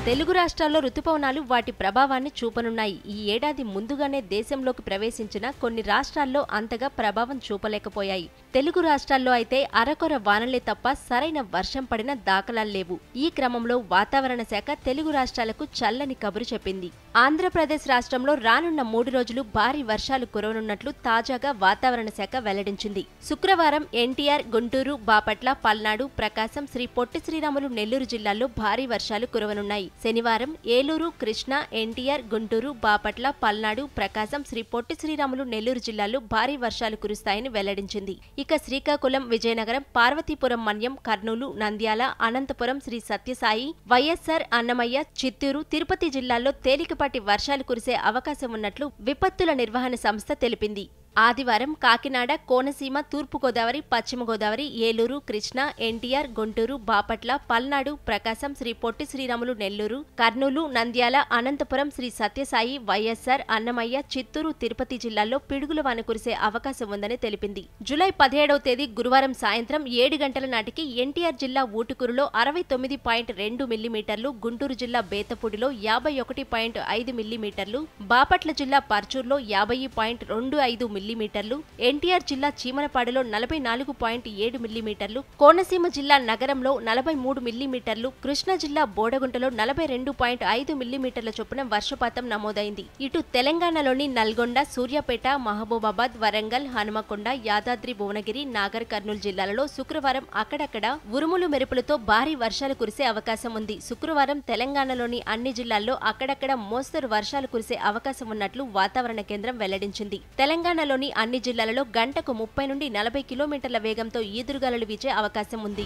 తెలుగు రాష్ట్రాల్లో రుతుపవనాలు వాటి ప్రభావాన్ని చూపనున్నాయి. ఈ ఏడాది ముందుగానే దేశంలోకి ప్రవేశించిన కొన్ని రాష్ట్రాల్లో అంతగా ప్రభావం చూపలేకపోయాయి. తెలుగు రాష్ట్రాల్లో అయితే అరకొర వానలే తప్ప సరైన వర్షం పడిన దాఖలాలు లేవు. ఈ క్రమంలో వాతావరణ శాఖ తెలుగు రాష్ట్రాలకు చల్లని కబురు చెప్పింది. ఆంధ్రప్రదేశ్ రాష్ట్రంలో రానున్న 3 రోజులు భారీ వర్షాలు కురవనున్నట్లు తాజాగా వాతావరణ శాఖ వెల్లడించింది. శుక్రవారం ఎన్టీఆర్, గుంటూరు, బాపట్ల, పల్నాడు, ప్రకాశం, శ్రీ పొట్టి శ్రీరాములు నెల్లూరు జిల్లాల్లో భారీ వర్షాలు కురవనున్నాయి. శనివారం ఏలూరు, కృష్ణా, ఎన్టీఆర్, గుంటూరు, బాపట్ల, పల్నాడు, ప్రకాశం, శ్రీ పొట్టి శ్రీరాములు నెల్లూరు జిల్లాల్లో భారీ వర్షాలు కురుస్తాయని వెల్లడించింది. ఇక శ్రీకాకుళం, విజయనగరం, పార్వతీపురం మన్యం, కర్నూలు, నంద్యాల, అనంతపురం, శ్రీ సత్యసాయి, వైఎస్ఆర్, అన్నమయ్య, చిత్తూరు, తిరుపతి జిల్లాల్లో తేలికపాటి వర్షాలు కురిసే అవకాశం ఉన్నట్లు విపత్తుల నిర్వహణ సంస్థ తెలిపింది. ఆదివారం కాకినాడ, కోనసీమ, తూర్పుగోదావరి, పశ్చిమ గోదావరి, ఏలూరు, కృష్ణా, ఎన్టీఆర్, గుంటూరు, బాపట్ల, పల్నాడు, ప్రకాశం, శ్రీ పొట్టి శ్రీరాములు నెల్లూరు, కర్నూలు, నంద్యాల, అనంతపురం, శ్రీ సత్యసాయి, వైఎస్ఆర్, అన్నమయ్య, చిత్తూరు, తిరుపతి జిల్లాల్లో పిడుగుల వాన కురిసే అవకాశం ఉందని తెలిపింది. జూలై 17వ తేదీ గురువారం సాయంత్రం 7 గంటల నాటికి ఎన్టీఆర్ జిల్లా ఊటుకూరులో 69.2 మిల్లీమీటర్లు, గుంటూరు జిల్లా బేతపూడిలో 51.5 మిల్లీమీటర్లు, బాపట్ల జిల్లా పర్చూర్లో 50.25 మిల్లీమీటర్లు, ఎన్టీఆర్ జిల్లా చీమనపాడులో 44.7 మిల్లీమీటర్లు, కోనసీమ జిల్లా నగరంలో 43 మిల్లీమీటర్లు, కృష్ణా జిల్లా బోడగుంటలో 42.5 మిల్లీమీటర్ల చొప్పున వర్షపాతం నమోదైంది. ఇటు తెలంగాణలోని నల్గొండ, సూర్యాపేట, మహబూబాబాద్, వరంగల్, హనుమకొండ, యాదాద్రి భువనగిరి, నాగర్ కర్నూలు జిల్లాలలో శుక్రవారం అక్కడక్కడ ఉరుములు మెరుపులతో భారీ వర్షాలు కురిసే అవకాశం ఉంది. శుక్రవారం తెలంగాణలోని అన్ని జిల్లాల్లో అక్కడక్కడ మోస్తరు వర్షాలు కురిసే అవకాశం ఉన్నట్లు వాతావరణ కేంద్రం వెల్లడించింది. తెలంగాణలోని అన్ని జిల్లాలలో గంటకు 30 నుండి 40 కిలోమీటర్ల వేగంతో ఈదురుగాలులు వీచే అవకాశం ఉంది.